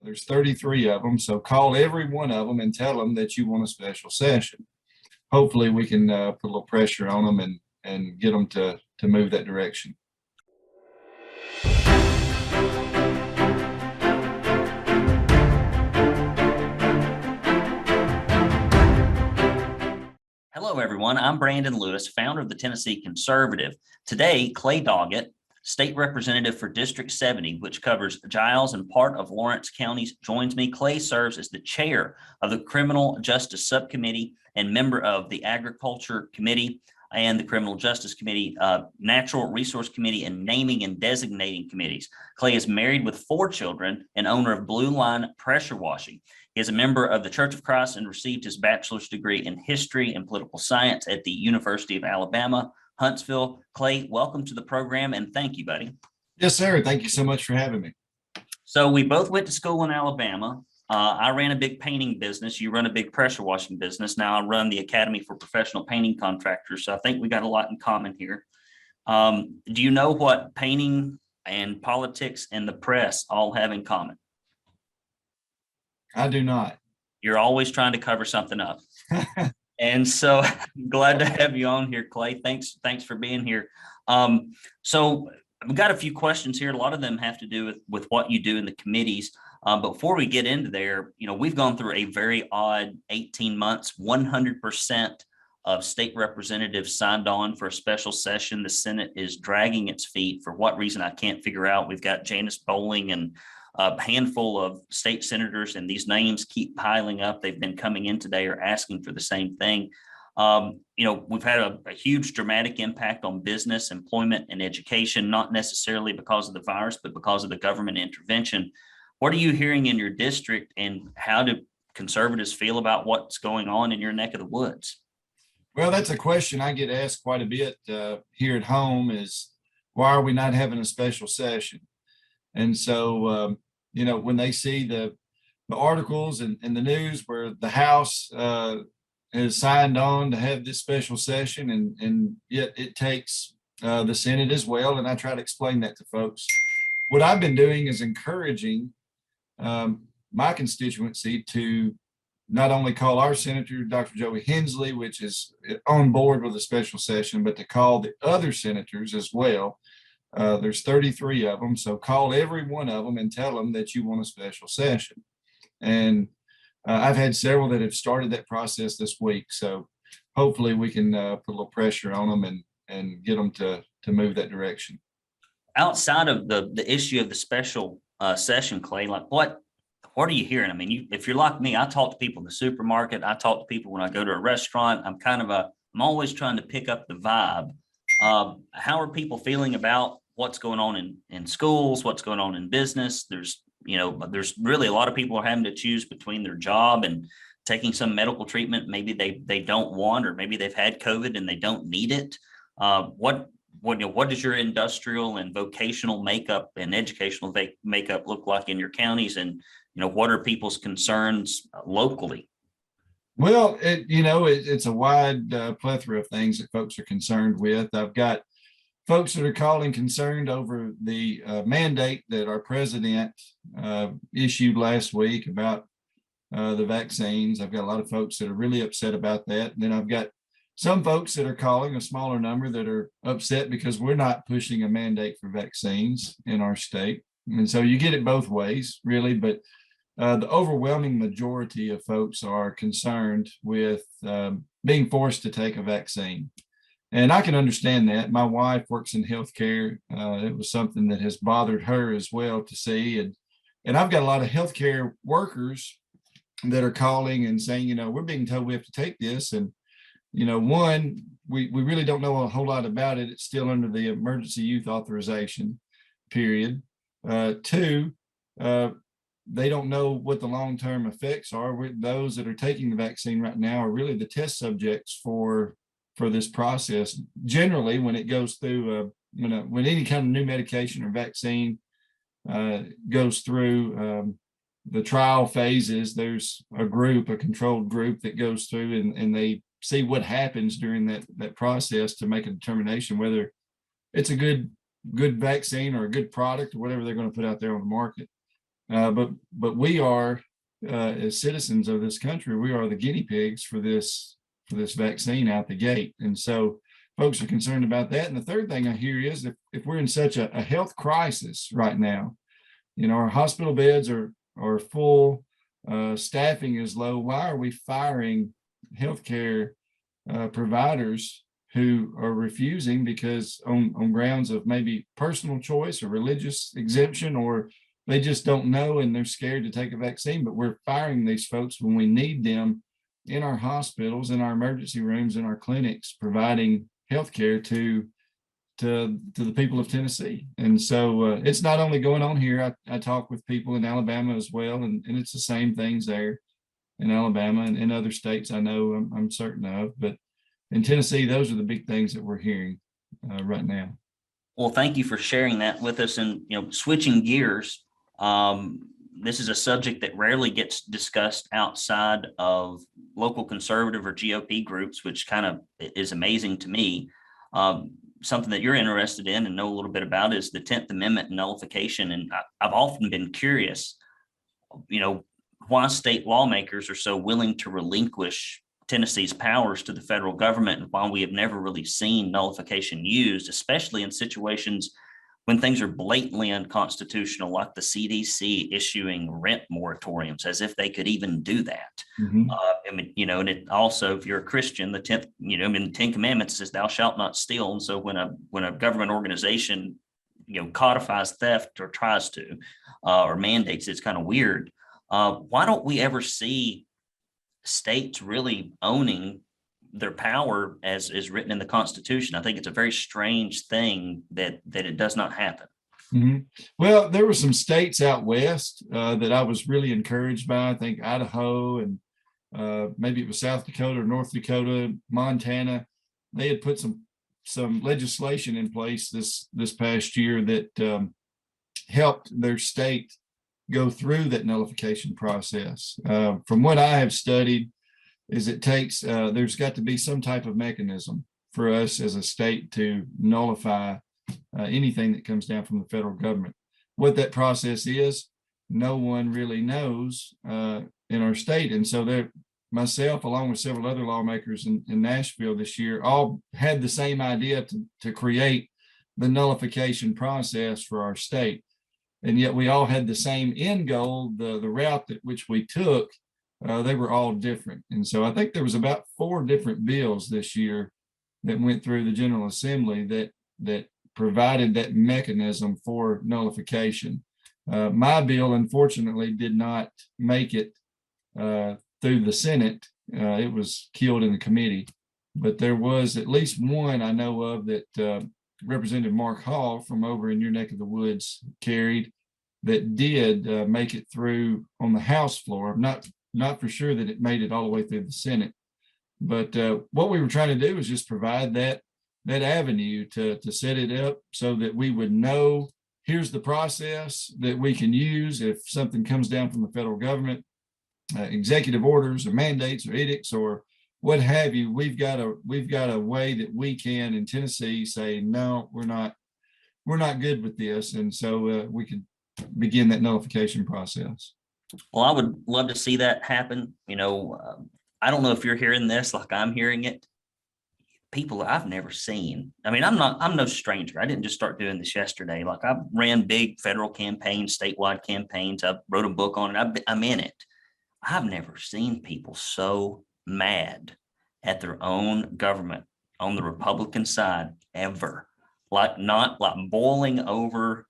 There's 33 of them, so call every one of them and tell them that you want a special session. Hopefully we can put a little pressure on them and get them to move that direction. Hello, everyone. I'm Brandon Lewis, founder of the Tennessee Conservative. Today, Clay Doggett, State Representative for District 70, which covers Giles and part of Lawrence counties, joins me. Clay serves as the chair of the Criminal Justice Subcommittee and member of the Agriculture Committee and the Criminal Justice Committee, Natural Resource Committee, and Naming and Designating Committees. Clay is married with 4 children and owner of Blue Line Pressure Washing. He is a member of the Church of Christ and received his bachelor's degree in history and political science at the University of Alabama, Huntsville. Clay, welcome to the program, and thank you, buddy. Yes, sir. Thank you so much for having me. So we both went to school in Alabama. I ran a big painting business. You run a big pressure washing business. Now I run the Academy for Professional Painting Contractors. So I think we got a lot in common here. Do you know what painting and politics and the press all have in common? I do not. You're always trying to cover something up. And so glad to have you on here, Clay. Thanks for being here. So we've got a few questions here. A lot of them have to do with what you do in the committees. But before we get into there, we've gone through a very odd 18 months, 100% of state representatives signed on for a special session. The Senate is dragging its feet for what reason I can't figure out. We've got Janice Bowling and a handful of state senators, and these names keep piling up. They've been coming in today or asking for the same thing. We've had a huge dramatic impact on business, employment, and education, not necessarily because of the virus, but because of the government intervention. What are you hearing in your district, and how do conservatives feel about what's going on in your neck of the woods? Well, that's a question I get asked quite a bit here at home is, why are we not having a special session? And so, when they see the articles and the news where the House has signed on to have this special session, and yet it takes the Senate as well. And I try to explain that to folks. What I've been doing is encouraging my constituency to not only call our senator, Dr. Joey Hensley, which is on board with a special session, but to call the other senators as well. There's 33 of them, so call every one of them and tell them that you want a special session. And I've had several that have started that process this week, so hopefully we can put a little pressure on them and get them to move that direction. Outside of the issue of the special session, Clay, like what are you hearing? I mean, if you're like me, I talk to people in the supermarket. I talk to people when I go to a restaurant. I'm always trying to pick up the vibe. How are people feeling about what's going on in schools, what's going on in business? There's really a lot of people are having to choose between their job and taking some medical treatment. Maybe they don't want, or maybe they've had COVID and they don't need it. What does your industrial and vocational makeup and educational makeup look like in your counties? And, what are people's concerns locally? Well, it's a wide plethora of things that folks are concerned with. I've got folks that are calling concerned over the mandate that our president issued last week about the vaccines. I've got a lot of folks that are really upset about that. And then I've got some folks that are calling, a smaller number, that are upset because we're not pushing a mandate for vaccines in our state. And so you get it both ways, really. But the overwhelming majority of folks are concerned with being forced to take a vaccine. And I can understand that. My wife works in healthcare. It was something that has bothered her as well to see. And I've got a lot of healthcare workers that are calling and saying, we're being told we have to take this. And, one, we really don't know a whole lot about it. It's still under the emergency use authorization period. Two, they don't know what the long-term effects are. Those that are taking the vaccine right now are really the test subjects for this process. Generally, when it goes through, when any kind of new medication or vaccine goes through the trial phases, there's a controlled group that goes through and they see what happens during that process to make a determination whether it's a good vaccine or a good product or whatever they're going to put out there on the market. But we are, as citizens of this country, we are the guinea pigs for this vaccine out the gate. And so folks are concerned about that. And the third thing I hear is if we're in such a health crisis right now, our hospital beds are full, staffing is low. Why are we firing healthcare providers who are refusing because on grounds of maybe personal choice or religious exemption, or they just don't know and they're scared to take a vaccine? But we're firing these folks when we need them in our hospitals, in our emergency rooms, in our clinics, providing healthcare to the people of Tennessee. And so it's not only going on here. I talk with people in Alabama as well, and it's the same things there in Alabama and in other states I know, I'm certain of. But in Tennessee, those are the big things that we're hearing right now. Well, thank you for sharing that with us. And, switching gears, this is a subject that rarely gets discussed outside of local conservative or GOP groups, which kind of is amazing to me. Something that you're interested in and know a little bit about is the 10th Amendment nullification. And I've often been curious, why state lawmakers are so willing to relinquish Tennessee's powers to the federal government, and why we have never really seen nullification used, especially in situations when things are blatantly unconstitutional, like the CDC issuing rent moratoriums, as if they could even do that. Mm-hmm. And it also, if you're a Christian, the 10th, the 10 Commandments says, "Thou shalt not steal." And so when a government organization, codifies theft or tries to, or mandates, it's kind of weird. Why don't we ever see states really owning their power as is written in the Constitution? I think it's a very strange thing that it does not happen. Mm-hmm. Well, there were some states out west that I was really encouraged by. I think Idaho and maybe it was South Dakota or North Dakota, Montana. They had put some legislation in place this past year that helped their state go through that nullification process. From what I have studied, is it takes there's got to be some type of mechanism for us as a state to nullify anything that comes down from the federal government. What that process is, no one really knows in our state. And so myself, along with several other lawmakers in Nashville this year, all had the same idea to create the nullification process for our state. And yet we all had the same end goal. The route that which we took, they were all different. And so I think there was about 4 different bills this year that went through the General Assembly that provided that mechanism for nullification. My bill, unfortunately, did not make it through the Senate. It was killed in the committee. But there was at least one I know of that Representative Mark Hall from over in your neck of the woods carried that did make it through on the House floor. I'm not for sure that it made it all the way through the Senate. But what we were trying to do was just provide that avenue to set it up so that we would know, here's the process that we can use if something comes down from the federal government, executive orders or mandates or edicts or what have you. We've got a way that we can in Tennessee say, no, we're not good with this. And so we could begin that nullification process. Well, I would love to see that happen. I don't know if you're hearing this like I'm hearing it. People I've never seen. I mean, I'm no stranger. I didn't just start doing this yesterday. Like, I ran big federal campaigns, statewide campaigns. I wrote a book on it. I'm in it. I've never seen people so mad at their own government on the Republican side ever. Not like boiling over,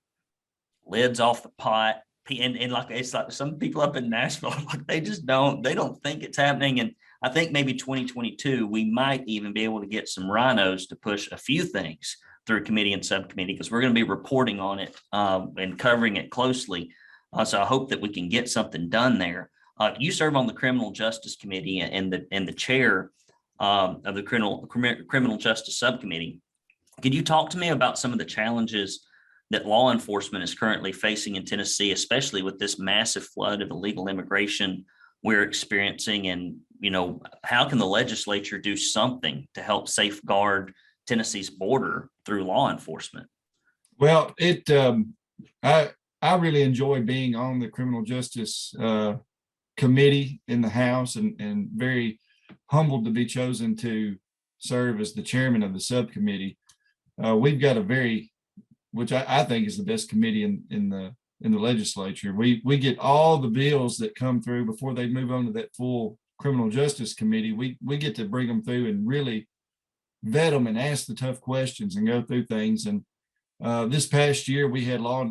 lids off the pot. And like, it's like some people up in Nashville, like they don't think it's happening. And I think maybe 2022, we might even be able to get some rhinos to push a few things through committee and subcommittee, because we're going to be reporting on it and covering it closely. So I hope that we can get something done there. You serve on the Criminal Justice Committee and the chair of the Criminal Justice Subcommittee. Could you talk to me about some of the challenges that law enforcement is currently facing in Tennessee, especially with this massive flood of illegal immigration we're experiencing? And, how can the legislature do something to help safeguard Tennessee's border through law enforcement? Well, I I really enjoy being on the criminal justice committee in the House, and very humbled to be chosen to serve as the chairman of the subcommittee. We've got a very, which I think is the best committee in the legislature. We get all the bills that come through before they move on to that full criminal justice committee. We get to bring them through and really vet them and ask the tough questions and go through things. And this past year we had law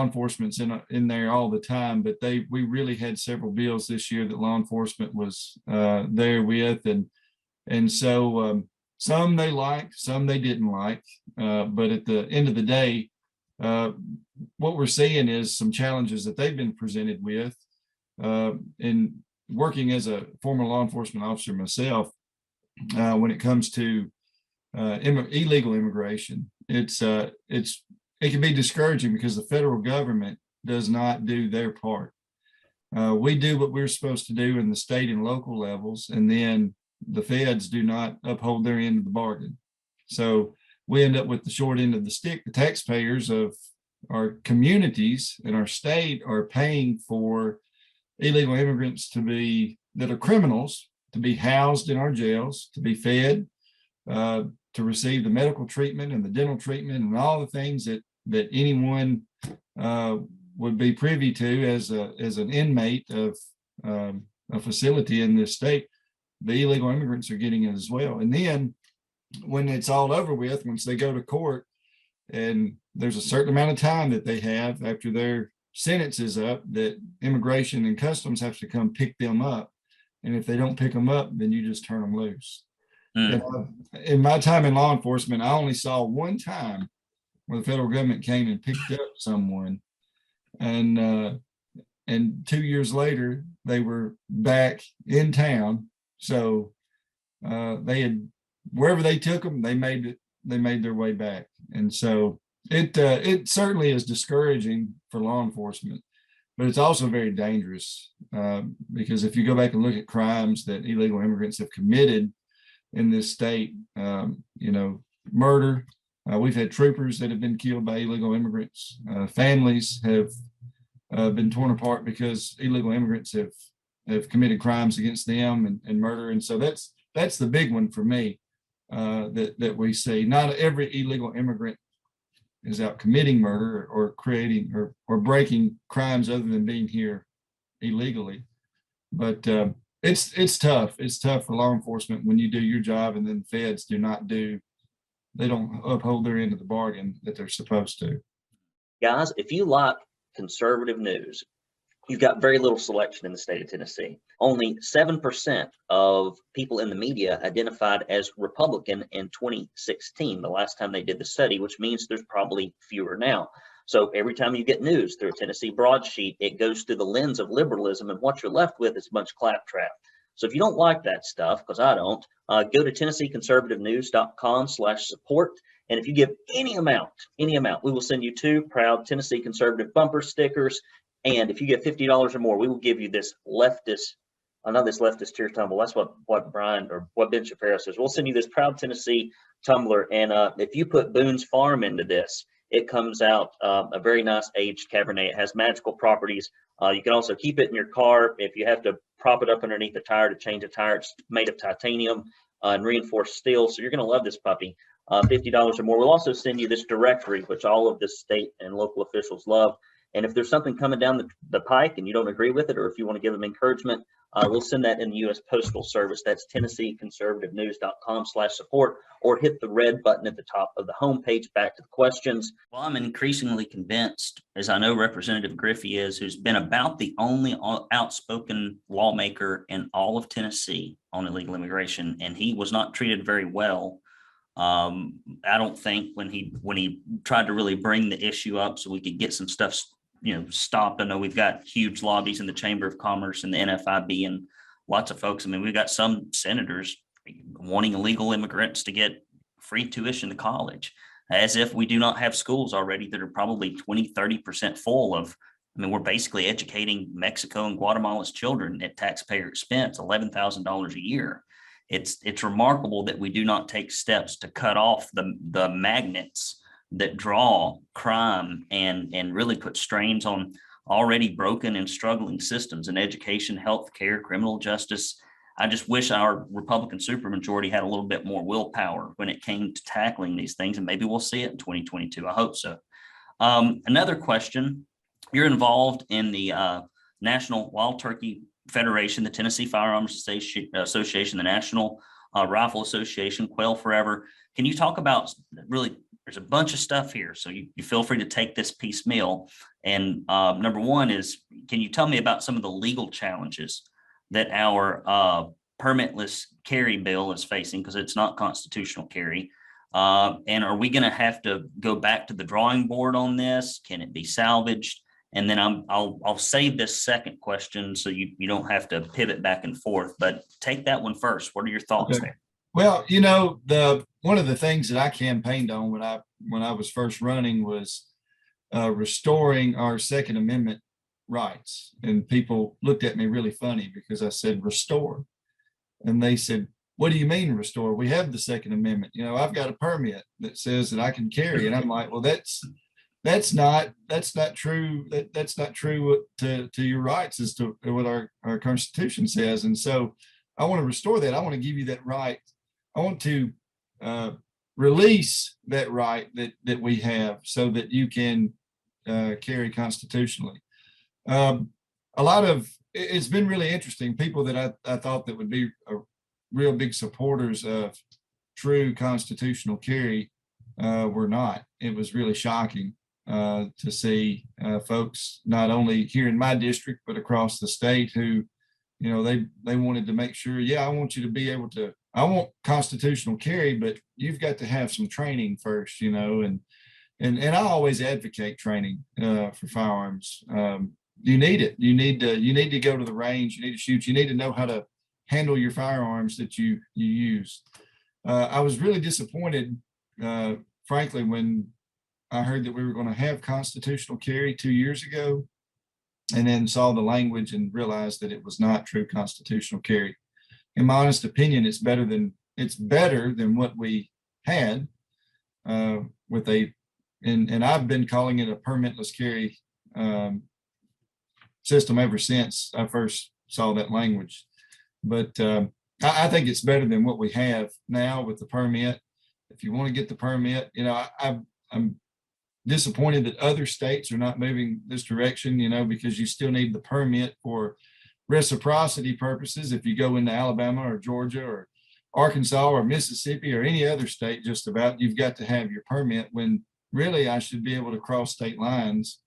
enforcement's in there all the time, but we really had several bills this year that law enforcement was there with, and so some they liked, some they didn't like, but at the end of the day, what we're seeing is some challenges that they've been presented with. In working as a former law enforcement officer myself, when it comes to illegal immigration, it can be discouraging because the federal government does not do their part. We do what we're supposed to do in the state and local levels, and then the feds do not uphold their end of the bargain. So we end up with the short end of the stick. The taxpayers of our communities in our state are paying for illegal immigrants that are criminals to be housed in our jails, to be fed, to receive the medical treatment and the dental treatment and all the things that anyone would be privy to as an inmate of a facility in this state. The illegal immigrants are getting it as well. And then when it's all over with, once they go to court, and there's a certain amount of time that they have after their sentence is up, that immigration and customs have to come pick them up. And if they don't pick them up, then you just turn them loose. And, in my time in law enforcement, I only saw one time where the federal government came and picked up someone, and 2 years later they were back in town. So they had, wherever they took them, they made their way back. And so it certainly is discouraging for law enforcement, but it's also very dangerous, because if you go back and look at crimes that illegal immigrants have committed in this state, murder. We've had troopers that have been killed by illegal immigrants. Families have been torn apart because illegal immigrants have committed crimes against them, and murder. And so that's the big one for me, that we see. Not every illegal immigrant is out committing murder or creating or breaking crimes other than being here illegally. But it's tough. It's tough for law enforcement when you do your job and then feds they don't uphold their end of the bargain that they're supposed to. Guys, if you like conservative news, you've got very little selection in the state of Tennessee. Only 7% of people in the media identified as Republican in 2016, the last time they did the study, which means there's probably fewer now. So every time you get news through a Tennessee broadsheet, it goes through the lens of liberalism, and what you're left with is a bunch of claptrap. So if you don't like that stuff, because I don't, go to TennesseeConservativeNews.com/support. And if you give any amount, we will send you 2 proud Tennessee Conservative bumper stickers. And if you get $50 or more, we will give you this leftist, not this leftist tear tumble. That's what Brian or what Ben Shapiro says. We'll send you this proud Tennessee tumbler. And if you put Boone's Farm into this, it comes out a very nice aged Cabernet. It has magical properties. You can also keep it in your car. If you have to prop it up underneath a tire to change a tire, it's made of titanium and reinforced steel. So you're going to love this puppy. $50 or more. We'll also send you this directory, which all of the state and local officials love. And if there's something coming down the pike and you don't agree with it, or if you want to give them encouragement, we'll send that in the U.S. Postal Service. That's TennesseeConservativeNews.com/support, or hit the red button at the top of the homepage. Back to the questions. Well, I'm increasingly convinced, as I know Representative Griffey is, who's been about the only outspoken lawmaker in all of Tennessee on illegal immigration, and he was not treated very well. I don't think when he tried to really bring the issue up so we could get some stuff stopped. I know we've got huge lobbies in the Chamber of Commerce and the NFIB and lots of folks. I mean, we've got some senators wanting illegal immigrants to get free tuition to college, as if we do not have schools already that are probably 20-30% full of. I mean, we're basically educating Mexico and Guatemala's children at taxpayer expense, $11,000 a year. It's remarkable that we do not take steps to cut off the magnets that draw crime and really put strains on already broken and struggling systems in education, healthcare, criminal justice. I just wish our Republican supermajority had a little bit more willpower when it came to tackling these things, and maybe we'll see it in 2022. I hope so. Another question, you're involved in the National Wild Turkey Federation, the Tennessee Firearms Association, the National Rifle Association, Quail Forever. Can you talk about, really, there's a bunch of stuff here, so you feel free to take this piecemeal. And number one is, can you tell me about some of the legal challenges that our permitless carry bill is facing, because it's not constitutional carry? And are we going to have to go back to the drawing board on this? Can it be salvaged? And then I'll save this second question so you don't have to pivot back and forth, but take that one first. What are your thoughts there? Well, one of the things that I campaigned on when I was first running was restoring our Second Amendment rights. And people looked at me really funny because I said restore. And they said, what do you mean restore? We have the Second Amendment. I've got a permit that says that I can carry. And I'm like, well, that's not true. That's not true to your rights as to what our Constitution says. And so I want to restore that. I want to give you that right. I want to release that right that we have so that you can carry constitutionally. It's been really interesting. People that I thought that would be real big supporters of true constitutional carry were not. It was really shocking to see folks not only here in my district but across the state who, they wanted to make sure, I want you to be able to. I want constitutional carry, but you've got to have some training first, and I always advocate training for firearms. You need it. You need to go to the range. You need to shoot. You need to know how to handle your firearms that you use. I was really disappointed, frankly, when I heard that we were going to have constitutional carry 2 years ago, and then saw the language and realized that it was not true constitutional carry. In my honest opinion, it's better than what we had with and I've been calling it a permitless carry system ever since I first saw that language. But I think it's better than what we have now with the permit. If you want to get the permit, I'm disappointed that other states are not moving this direction, because you still need the permit for reciprocity purposes. If you go into Alabama or Georgia or Arkansas or Mississippi or any other state, just about, you've got to have your permit, when really I should be able to cross state lines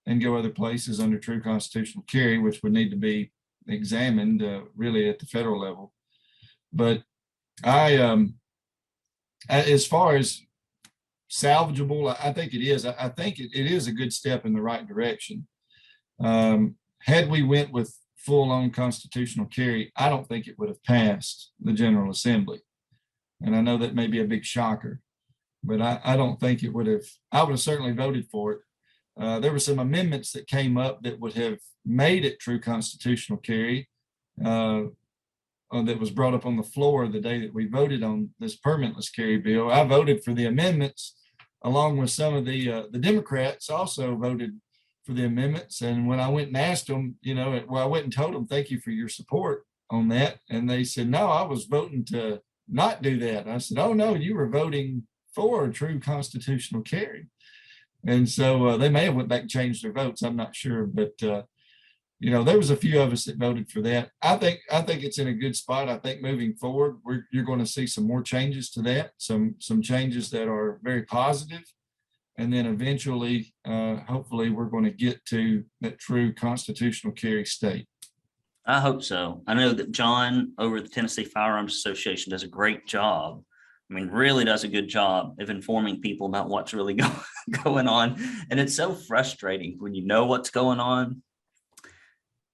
and go other places under true constitutional carry, which would need to be examined really at the federal level. But as far as salvageable, I think it is. I think it is a good step in the right direction. Had we went with full-on constitutional carry, I don't think it would have passed the General Assembly. And I know that may be a big shocker, but I don't think it would have. I would have certainly voted for it. There were some amendments that came up that would have made it true constitutional carry that was brought up on the floor the day that we voted on this permitless carry bill. I voted for the amendments along with some of the Democrats also voted for the amendments. And when I went and asked them, I went and told them, thank you for your support on that. And they said, no, I was voting to not do that. And I said, oh no, you were voting for true constitutional carry. And so they may have went back and changed their votes. I'm not sure, but there was a few of us that voted for that. I think it's in a good spot. I think moving forward, you're going to see some more changes to that, some changes that are very positive. And then eventually, hopefully, we're going to get to that true constitutional carry state. I hope so. I know that John over at the Tennessee Firearms Association does a great job. I mean, really does a good job of informing people about what's really going on. And it's so frustrating when you know what's going on.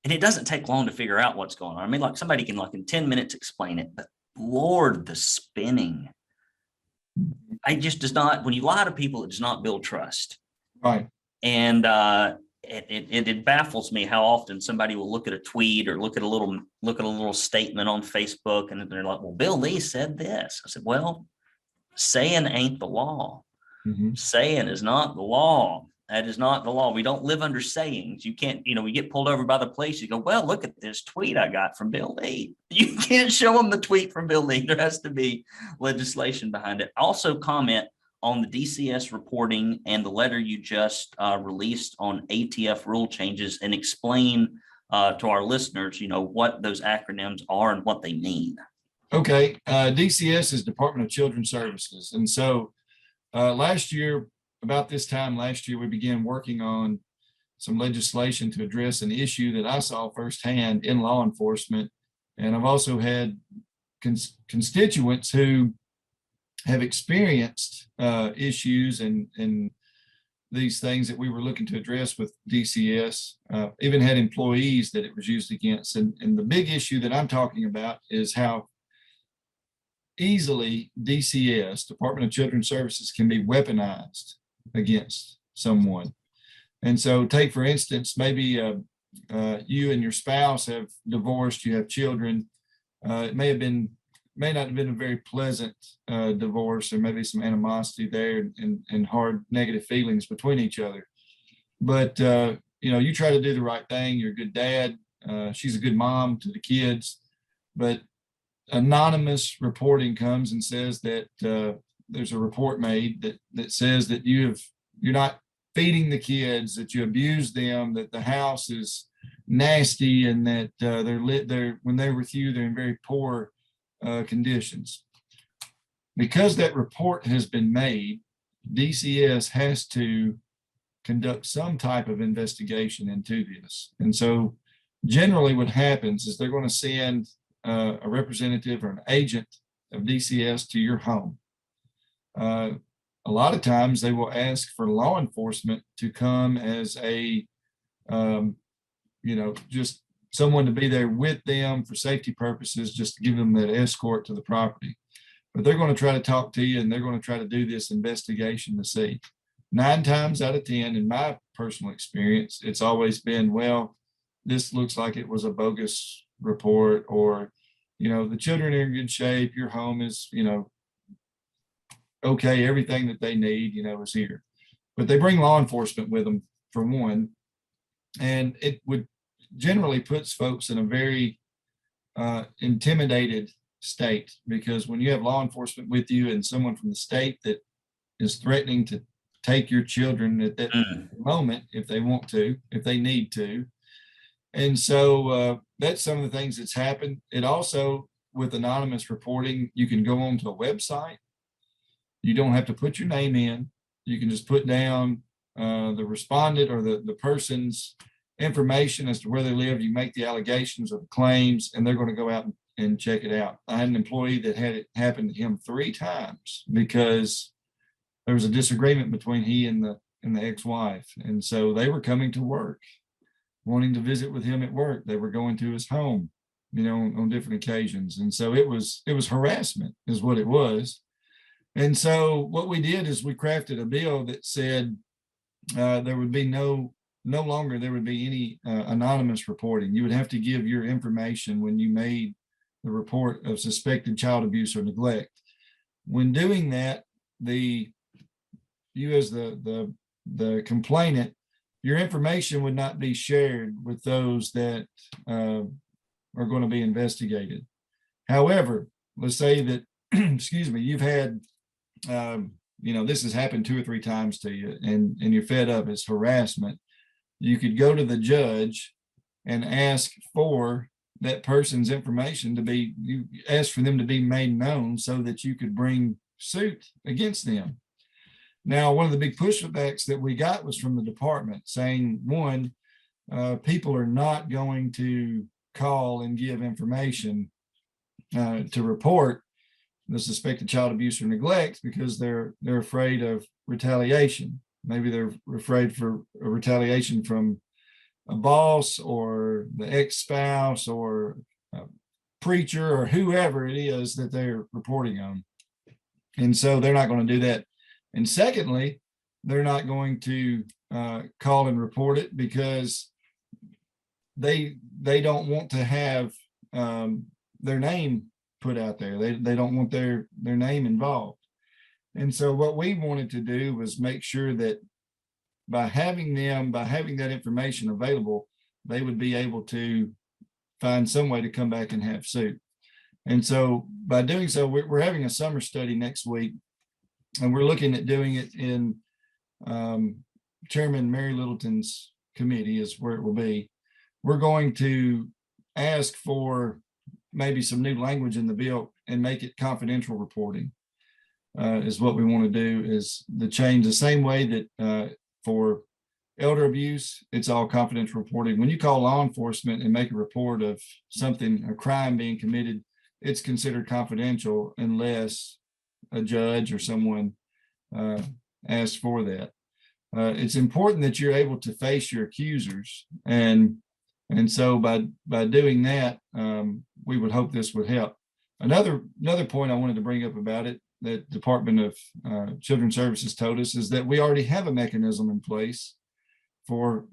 And it doesn't take long to figure out what's going on. I mean, like somebody can in 10 minutes explain it, but Lord, the spinning. I just does not, when you lie to people, it does not build trust. Right. And it baffles me how often somebody will look at a tweet or look at a little statement on Facebook and they're like, well, Bill Lee said this. I said, well, saying ain't the law. Mhm. Saying is not the law. That is not the law. We don't live under sayings. You can't, we get pulled over by the police. You go, well, look at this tweet I got from Bill Lee. You can't show them the tweet from Bill Lee. There has to be legislation behind it. Also comment on the DCS reporting and the letter you just released on ATF rule changes, and explain to our listeners, what those acronyms are and what they mean. Okay, DCS is Department of Children's Services. And so last year, about this time last year, we began working on some legislation to address an issue that I saw firsthand in law enforcement. And I've also had constituents who have experienced issues and these things that we were looking to address with DCS, even had employees that it was used against. And the big issue that I'm talking about is how easily DCS, Department of Children's Services, can be weaponized against someone. And so take, for instance, maybe you and your spouse have divorced, you have children. It may not have been a very pleasant divorce. There may be some animosity there and hard negative feelings between each other. But, you try to do the right thing. You're a good dad. She's a good mom to the kids. But anonymous reporting comes and says that there's a report made that says that you're not feeding the kids, that you abuse them, that the house is nasty, and that when they're with you, they're in very poor conditions. Because that report has been made, DCS has to conduct some type of investigation into this. And so generally what happens is they're going to send a representative or an agent of DCS to your home. A lot of times they will ask for law enforcement to come as just someone to be there with them for safety purposes, just to give them that escort to the property. But they're going to try to talk to you, and they're going to try to do this investigation to see. 9 times out of 10, in my personal experience, it's always been, well, this looks like it was a bogus report, or, the children are in good shape, your home is, okay, everything that they need, is here. But they bring law enforcement with them, for one, and it would generally puts folks in a very intimidated state, because when you have law enforcement with you and someone from the state that is threatening to take your children at that moment, if they want to, if they need to. And so that's some of the things that's happened. It also, with anonymous reporting, you can go onto a website. You don't have to put your name in. You can just put down the respondent or the person's information as to where they live. You make the allegations or the claims, and they're going to go out and check it out. I had an employee that had it happen to him 3 times because there was a disagreement between he and the ex-wife. And so they were coming to work, wanting to visit with him at work. They were going to his home, on different occasions. And so it was harassment is what it was. And so what we did is we crafted a bill that said there would be no longer there would be any anonymous reporting. You would have to give your information when you made the report of suspected child abuse or neglect. When doing that, you as the complainant, your information would not be shared with those that are going to be investigated. However, let's say that, excuse me, you've had, this has happened 2 or 3 times to you, and you're fed up. It's harassment. You could go to the judge and ask for that person's information you ask for them to be made known so that you could bring suit against them. Now, one of the big pushbacks that we got was from the department saying, one, people are not going to call and give information to report the suspected child abuse or neglect because they're afraid of retaliation. Maybe they're afraid for a retaliation from a boss or the ex-spouse or a preacher or whoever it is that they're reporting on. And so they're not going to do that. And secondly, they're not going to call and report it because they don't want to have their name put out there. They don't want their name involved. And so what we wanted to do was make sure that by having that information available, they would be able to find some way to come back and have suit. And so by doing so, we're having a summer study next week, and we're looking at doing it in Chairman Mary Littleton's committee is where it will be. We're going to ask for maybe some new language in the bill and make it confidential reporting is what we want to do, is the change the same way that for elder abuse, it's all confidential reporting. When you call law enforcement and make a report of something, a crime being committed, it's considered confidential unless a judge or someone asks for that. It's important that you're able to face your accusers, and so by doing that, we would hope this would help. Another point I wanted to bring up about it that Department of Children's Services told us is that we already have a mechanism in place for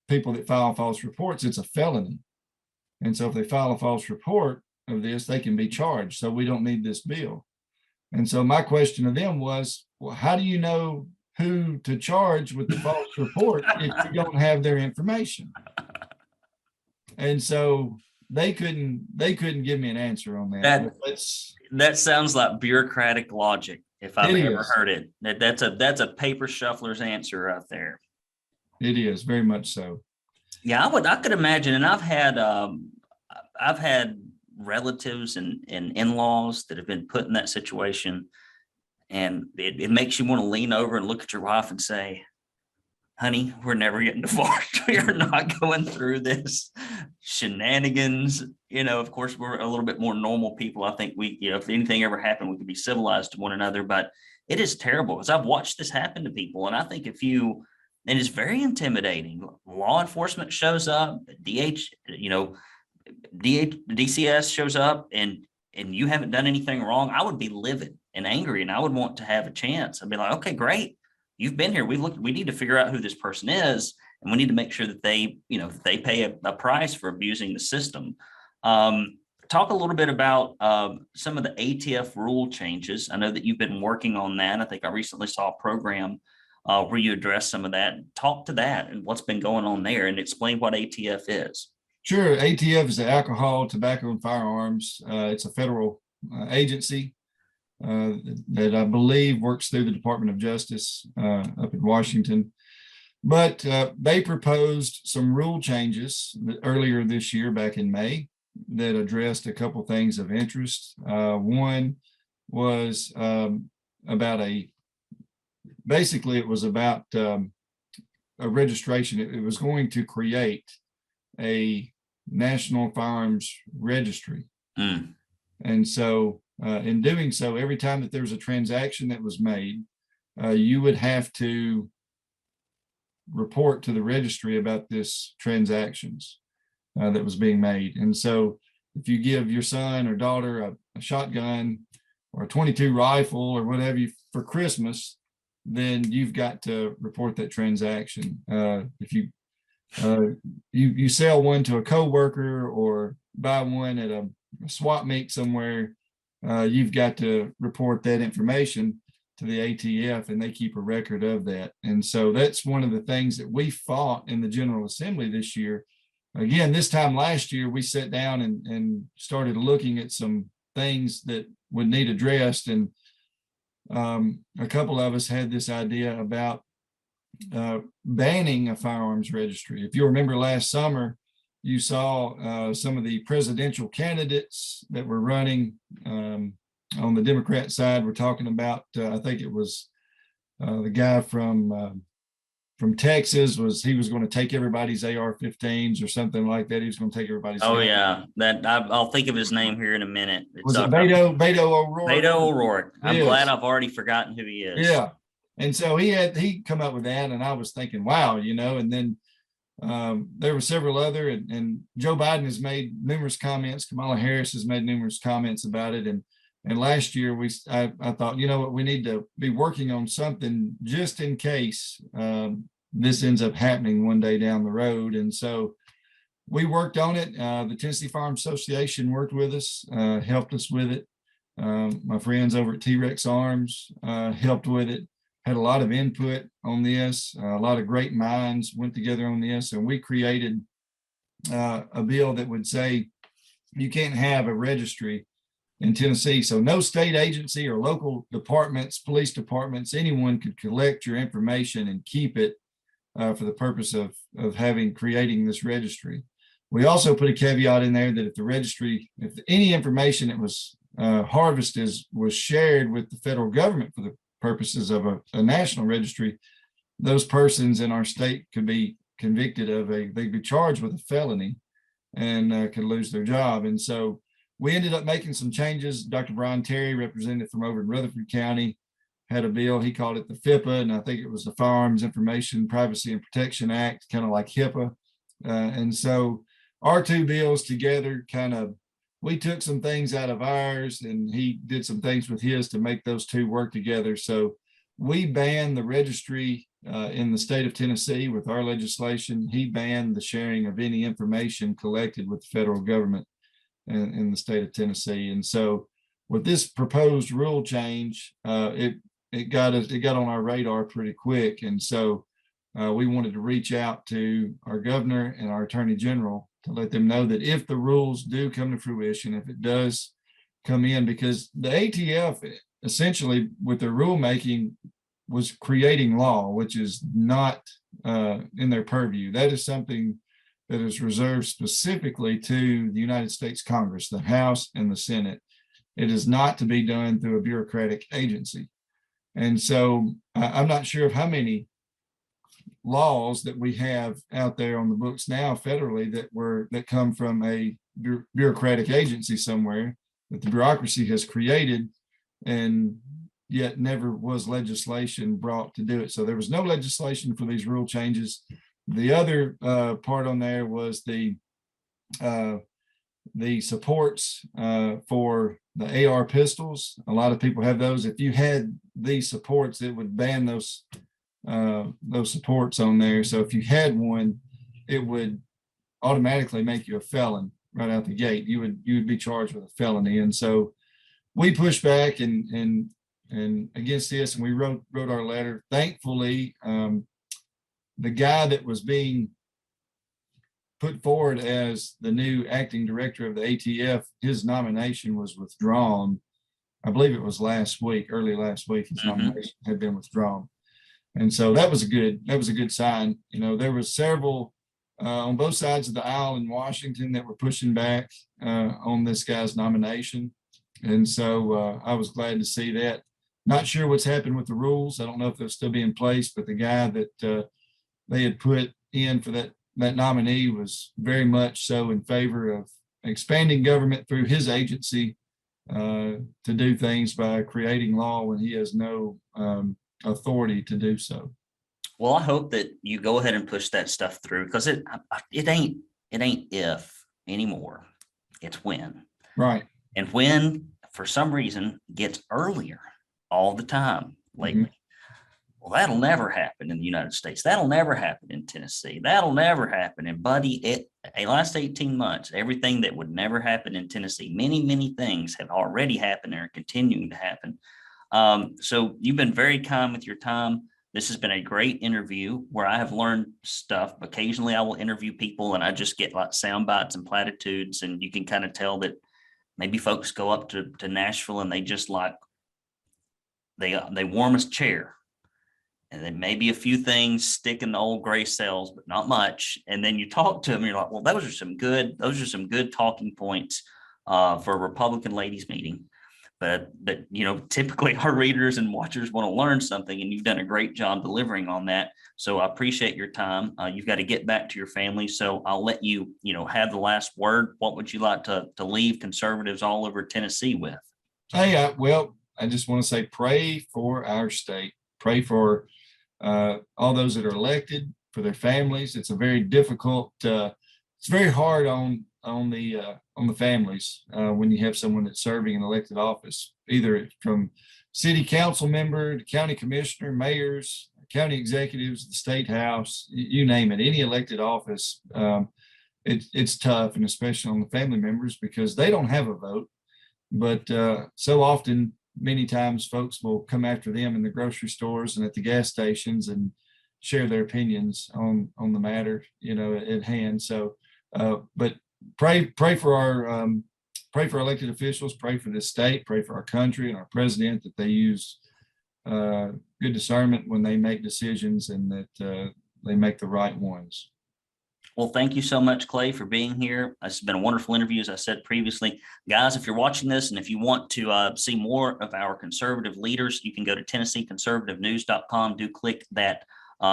people that file false reports. It's a felony, and so if they file a false report of this, they can be charged. So we don't need this bill. And so my question to them was, well, how do you know who to charge with the false report if you don't have their information? And so they couldn't give me an answer on that. That sounds like bureaucratic logic, if I've ever is. heard it. That's a paper shuffler's answer right there. It is very much so. Yeah, I could imagine, and I've had relatives and in-laws that have been put in that situation, and it makes you want to lean over and look at your wife and say, honey, we're never getting divorced. We are not going through this shenanigans. Of course, we're a little bit more normal people. I think if anything ever happened, we could be civilized to one another, but it is terrible because I've watched this happen to people. And I think and it's very intimidating. Law enforcement shows up, DCS shows up, and you haven't done anything wrong. I would be livid and angry, and I would want to have a chance. I'd be like, okay, great. You've been here. We need to figure out who this person is, and we need to make sure that they pay a price for abusing the system. Talk a little bit about some of the ATF rule changes. I know that you've been working on that. I think I recently saw a program where you address some of that. Talk to that and what's been going on there, and explain what ATF is. Sure. ATF is the Alcohol, Tobacco, and Firearms. It's a federal agency that I believe works through the Department of Justice up in Washington. But they proposed some rule changes earlier this year, back in May, that addressed a couple things of interest. One was about basically it was about a registration. It was going to create a national firearms registry. And so in doing so, every time that there was a transaction that was made, you would have to report to the registry about this transactions that was being made. And so if you give your son or daughter a shotgun or a .22 rifle or whatever for Christmas, then you've got to report that transaction. If you sell one to a coworker or buy one at a swap meet somewhere, you've got to report that information to the ATF, and they keep a record of that. And so that's one of the things that we fought in the General Assembly this year. Again, this time last year, we sat down and started looking at some things that would need addressed. And a couple of us had this idea about banning a firearms registry. If you remember last summer, you saw some of the presidential candidates that were running on the Democrat side were talking about, I think it was the guy from Texas he was going to take everybody's AR-15s or something like that. He was going to take everybody's. Oh yeah, I'll think of his name here in a minute. Was it Beto O'Rourke? Beto O'Rourke. I'm Yes. glad I've already forgotten who he is. Yeah, and so he come up with that, and I was thinking, wow, and then there were several other, and Joe Biden has made numerous comments. Kamala Harris has made numerous comments about it, and last year I thought, what, we need to be working on something just in case this ends up happening one day down the road. And so we worked on it. The Tennessee Firearms Association worked with us, helped us with it. My friends over at T-Rex Arms helped with it, had a lot of input on this. A lot of great minds went together on this, and we created a bill that would say you can't have a registry in Tennessee. So no state agency or local departments, police departments, anyone could collect your information and keep it for the purpose of creating this registry. We also put a caveat in there that if the registry, if any information that was harvested was shared with the federal government for the purposes of a national registry, those persons in our state could be convicted of they'd be charged with a felony and could lose their job. And so we ended up making some changes. Dr. Brian Terry, representative from over in Rutherford County, had a bill. He called it the FIPA, and I think it was the Firearms Information Privacy and Protection Act, kind of like HIPAA. And so our two bills together we took some things out of ours and he did some things with his to make those two work together. So we banned the registry in the state of Tennessee with our legislation. He banned the sharing of any information collected with the federal government in the state of Tennessee. And so with this proposed rule change, it got on our radar pretty quick. And so we wanted to reach out to our governor and our attorney general to let them know that if the rules do come to fruition, if it does come in, because the ATF essentially with their rulemaking was creating law, which is not in their purview. That is something that is reserved specifically to the United States Congress, the House and the Senate. It is not to be done through a bureaucratic agency. And so I'm not sure of how many laws that we have out there on the books now federally that come from a bureaucratic agency somewhere that the bureaucracy has created, and yet never was legislation brought to do it. So there was no legislation for these rule changes. The other part on there was the supports for the AR pistols. A lot of people have those. If you had these supports, it would ban those supports on there. So if you had one, it would automatically make you a felon right out the gate. You would be charged with a felony. And so we pushed back and against this, and we wrote our letter. Thankfully, the guy that was being put forward as the new acting director of the ATF, his nomination was withdrawn. I believe it was early last week, his nomination had been withdrawn. And so that was a good sign. You know, there was several on both sides of the aisle in Washington that were pushing back on this guy's nomination. And so I was glad to see that. Not sure what's happened with the rules. I don't know if they'll still be in place, but the guy that they had put in for that nominee was very much so in favor of expanding government through his agency to do things by creating law when he has no authority to do so. Well, I hope that you go ahead and push that stuff through, because it ain't if anymore, it's when. Right. And when, for some reason, gets earlier all the time lately. Mm-hmm. Well, that'll never happen in the United States. That'll never happen in Tennessee. That'll never happen. And buddy, last 18 months, everything that would never happen in Tennessee, many, many things have already happened and are continuing to happen. So you've been very kind with your time. This has been a great interview where I have learned stuff. Occasionally I will interview people and I just get like sound bites and platitudes, and you can kind of tell that maybe folks go up to Nashville and they just like, they warm a chair. And then maybe a few things stick in the old gray cells, but not much. And then you talk to them, and you're like, well, those are some good talking points for a Republican ladies meeting. But you know, typically our readers and watchers want to learn something, and you've done a great job delivering on that. So I appreciate your time. You've got to get back to your family, so I'll let you, have the last word. What would you like to leave conservatives all over Tennessee with? Hey, I just want to say, pray for our state. Pray for all those that are elected, for their families. It's a very difficult. It's very hard on the families when you have someone that's serving an elected office, either from city council member to county commissioner, mayors, county executives, the state house, you name it, any elected office. It's tough, and especially on the family members, because they don't have a vote. but so often, many times folks will come after them in the grocery stores and at the gas stations and share their opinions on the matter, at hand. So, but pray for our elected officials, pray for the state, pray for our country and our president, that they use good discernment when they make decisions, and that they make the right ones. Well, thank you so much, Clay, for being here. This has been a wonderful interview, as I said previously. Guys, if you're watching this and if you want to see more of our conservative leaders, you can go to TennesseeConservativeNews.com. Do click that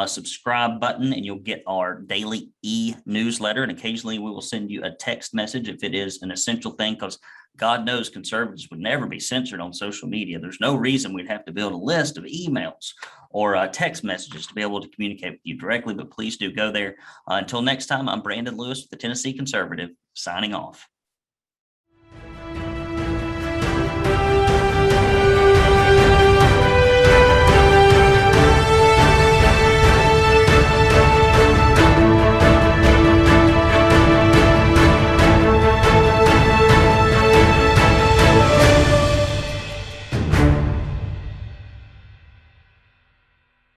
subscribe button and you'll get our daily e-newsletter. And occasionally we will send you a text message if it is an essential thing, because God knows conservatives would never be censored on social media. There's no reason we'd have to build a list of emails or text messages to be able to communicate with you directly, but please do go there. Until next time, I'm Brandon Lewis with the Tennessee Conservative, signing off.